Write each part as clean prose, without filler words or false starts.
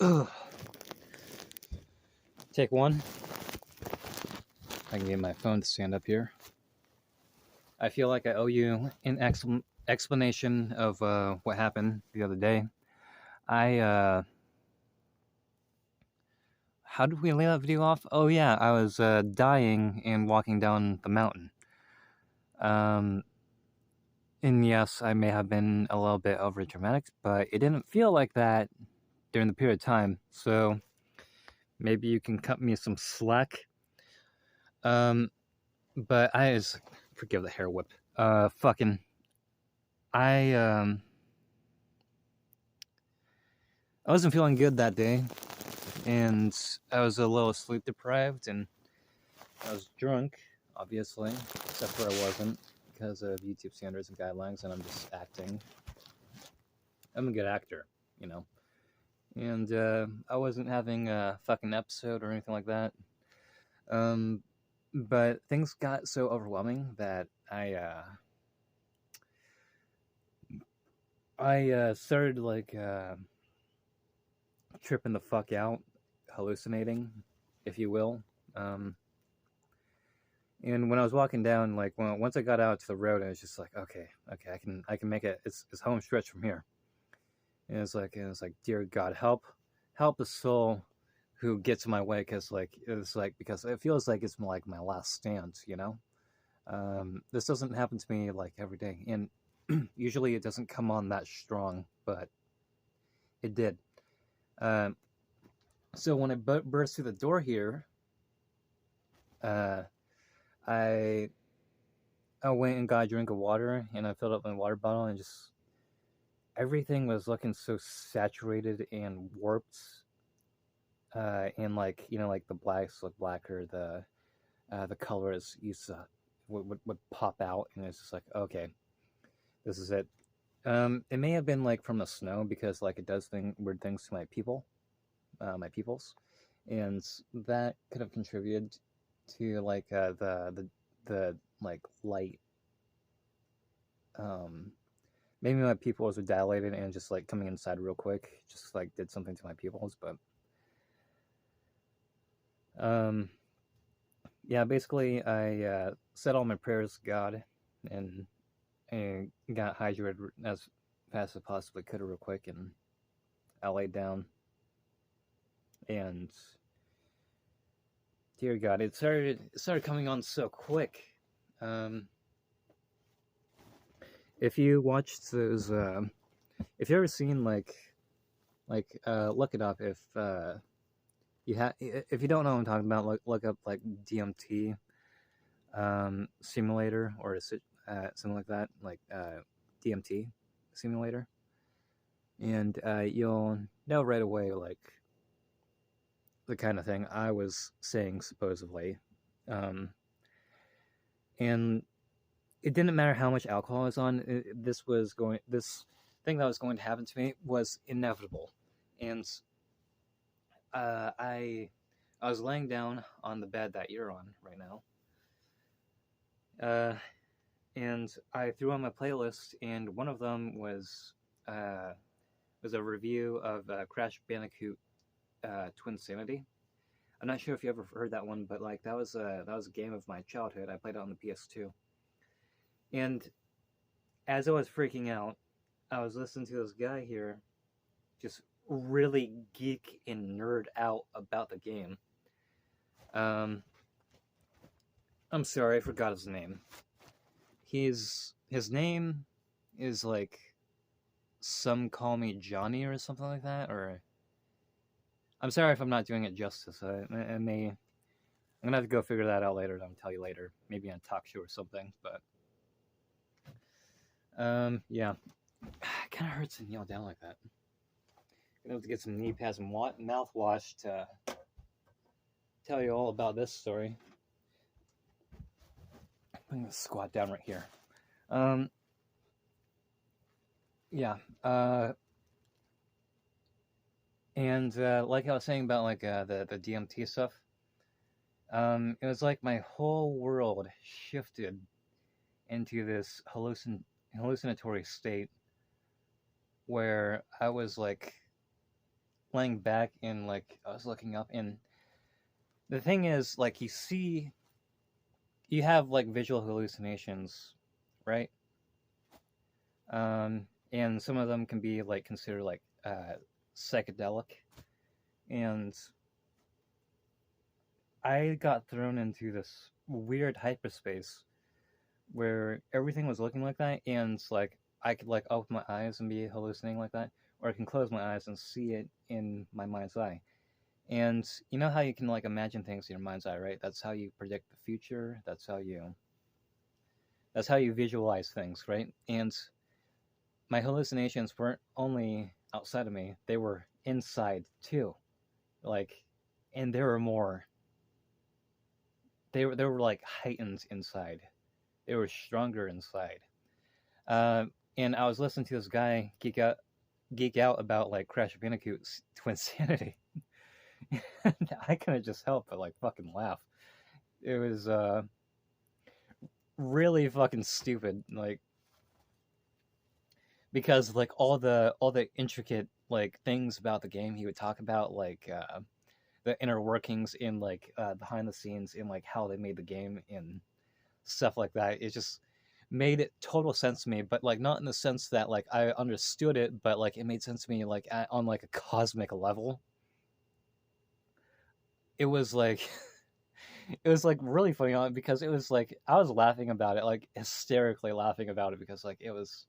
Ugh. Take one. I can get my phone to stand up here. I feel like I owe you an explanation of what happened the other day. How did we lay that video off? Oh yeah, I was dying and walking down the mountain. And yes, I may have been a little bit over dramatic, but it didn't feel like that during the period of time. So maybe you can cut me some slack. But I just forgive the hair whip. Fucking. I wasn't feeling good that day, and I was a little sleep deprived, and I was drunk, obviously, except for I wasn't because of YouTube standards and guidelines, and I'm just acting. I'm a good actor, you know. And I wasn't having a fucking episode or anything like that. But things got so overwhelming that I started like tripping the fuck out, hallucinating, if you will. And when I was walking down, like once I got out to the road, I was just like, okay, I can make it. It's home stretch from here. And it's like, dear God, help the soul who gets in my way, because it feels like it's like my last stand, you know. This doesn't happen to me like every day, and usually it doesn't come on that strong, but it did. So when I burst through the door here, I went and got a drink of water, and I filled up my water bottle, and just everything was looking so saturated and warped, and like, you know, like the blacks look blacker, the colors used to would pop out, and it's just like, okay, this is it. It may have been like from the snow, because like it does weird things to my pupils, and that could have contributed to like the like light. Maybe my pupils were dilated and just like coming inside real quick, just like did something to my pupils. But yeah, basically I said all my prayers to God, and got hydrated as fast as I possibly could real quick, and I laid down, and dear God, it started coming on so quick. If you watched those, if you ever seen like look it up if if you don't know what I'm talking about, look up like DMT simulator, or something like that, like DMT simulator, and you'll know right away like the kind of thing I was saying supposedly. And it didn't matter how much alcohol I was on. This thing that was going to happen to me was inevitable. And I was laying down on the bed that you're on right now, and I threw on my playlist, and one of them was a review of Crash Bandicoot Twinsanity. I'm not sure if you ever heard that one, but like that was a game of my childhood. I played it on the PS2, and as I was freaking out, I was listening to this guy here, just really geek and nerd out about the game. I'm sorry, I forgot his name. His name is like Some Call Me Johnny or something like that, or I'm sorry if I'm not doing it justice. I'm gonna have to go figure that out later. I'll tell you later, maybe on a talk show or something. But yeah, it kind of hurts to kneel down like that. Gonna have to get some knee pads and mouthwash to tell you all about this story. I'm gonna squat down right here. Yeah. And like I was saying about like the DMT stuff, it was like my whole world shifted into this hallucinatory state where I was like laying back and like I was looking up, and the thing is, like, you have like visual hallucinations, right? And some of them can be like considered like psychedelic, and I got thrown into this weird hyperspace where everything was looking like that, and it's like I could like open my eyes and be hallucinating like that, or I can close my eyes and see it in my mind's eye. And you know how you can like imagine things in your mind's eye, right? That's how you predict the future. That's how you visualize things, right? And my hallucinations weren't only outside of me; they were inside too. Like, and there were more. They were like heightened inside. They were stronger inside. Uh, and I was listening to this guy geek out about like Crash Bandicoot's Twinsanity. I couldn't just help but like fucking laugh. It was really fucking stupid, like because like all the intricate like things about the game he would talk about, like the inner workings in like behind the scenes in like how they made the game and stuff like that. It just made it total sense to me, but like not in the sense that like I understood it, but like it made sense to me like on like a cosmic level. It was like it was like really funny on it because it was like I was laughing about it, like hysterically laughing about it because like it was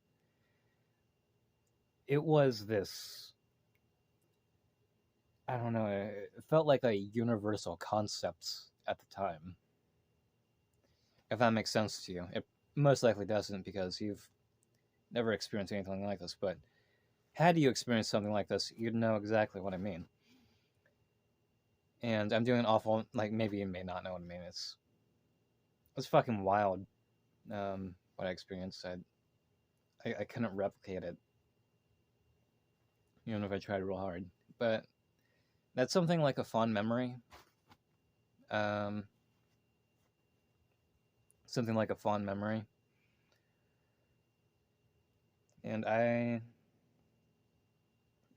this, I don't know, it felt like a universal concept at the time. If that makes sense to you. It most likely doesn't because you've never experienced anything like this, but had you experienced something like this, you'd know exactly what I mean. And I'm doing awful, like maybe you may not know what I mean. It's fucking wild. What I experienced, I couldn't replicate it, even if I tried real hard. But that's something like a fond memory. Um, something like a fond memory, and I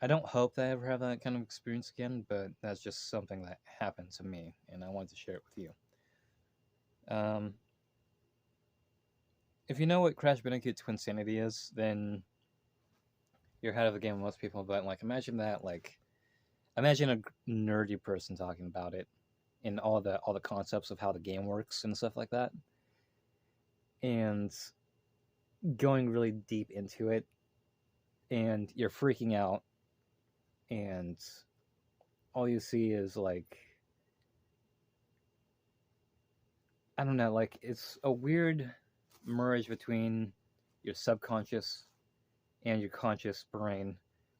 don't hope that I ever have that kind of experience again. But that's just something that happened to me, and I wanted to share it with you. Um, if you know what Crash Bandicoot Twinsanity is, then you're ahead of the game with most people. But like, imagine a nerdy person talking about it and all the concepts of how the game works and stuff like that, and going really deep into it, and you're freaking out, and all you see is like, I don't know, like it's a weird merge between your subconscious and your conscious brain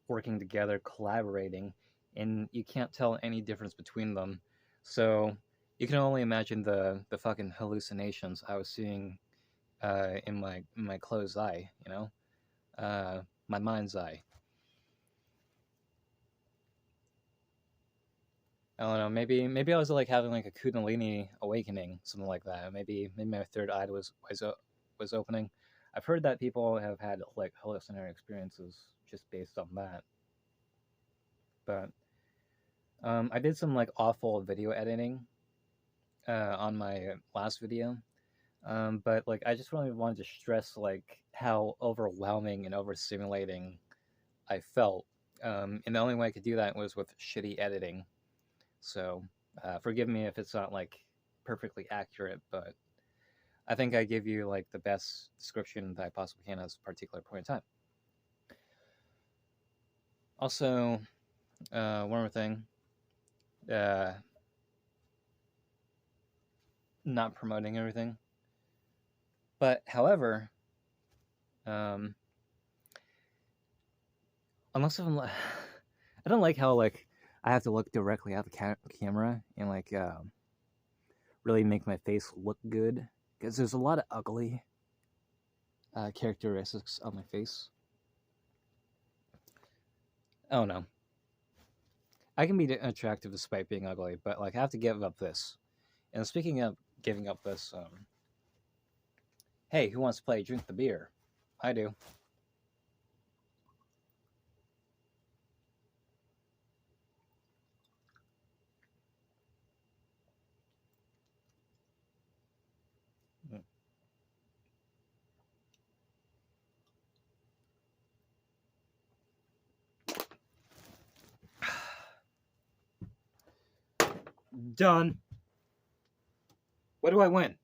working together, collaborating, and you can't tell any difference between them. So you can only imagine the fucking hallucinations I was seeing in my closed eye, my mind's eye. I don't know. Maybe I was like having like a Kundalini awakening, something like that. Maybe my third eye was opening. I've heard that people have had like hallucinatory experiences just based on that. But I did some like awful video editing on my last video. But like I just really wanted to stress like how overwhelming and overstimulating I felt. And the only way I could do that was with shitty editing. So forgive me if it's not like perfectly accurate, but I think I give you like the best description that I possibly can at this particular point in time. Also, one more thing, uh, not promoting everything, but however, um, unless I'm, I don't like how like I have to look directly at the camera and like really make my face look good because there's a lot of ugly characteristics on my face. Oh no, I can be attractive despite being ugly, but like I have to give up this. And speaking of giving up this, hey, who wants to play Drink the Beer? I do. Done. What do I win?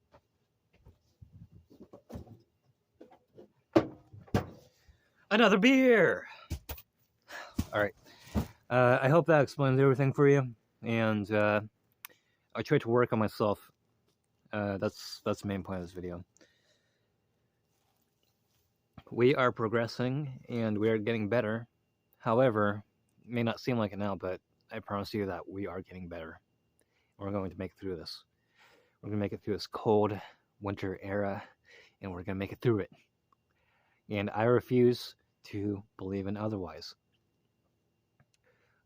Another beer! Alright. I hope that explains everything for you. And I tried to work on myself. That's the main point of this video. We are progressing and we are getting better. However, it may not seem like it now, but I promise you that we are getting better. We're going to make it through this. We're going to make it through this cold winter era, and we're going to make it through it. And I refuse to believe in otherwise.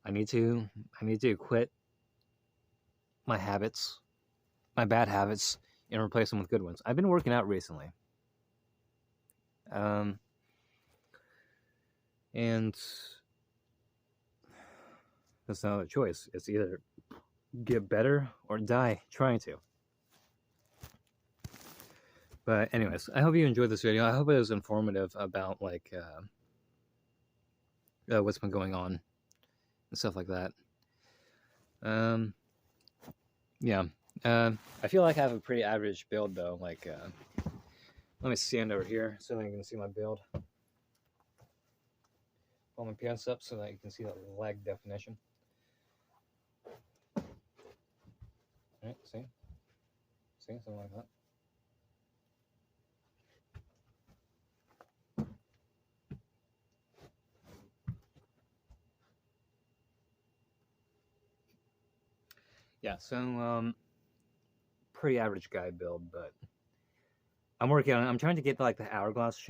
I need to quit my habits, my bad habits, and replace them with good ones. I've been working out recently. And that's not a choice. It's either get better or die trying to. But anyways, I hope you enjoyed this video. I hope it was informative about like what's been going on and stuff like that. Yeah. I feel like I have a pretty average build though. Like, let me stand over here so that you can see my build. Pull my pants up so that you can see the leg definition. Alright, see? See? Something like that. Yeah, so, pretty average guy build, but I'm working on it. I'm trying to get like the hourglass shape.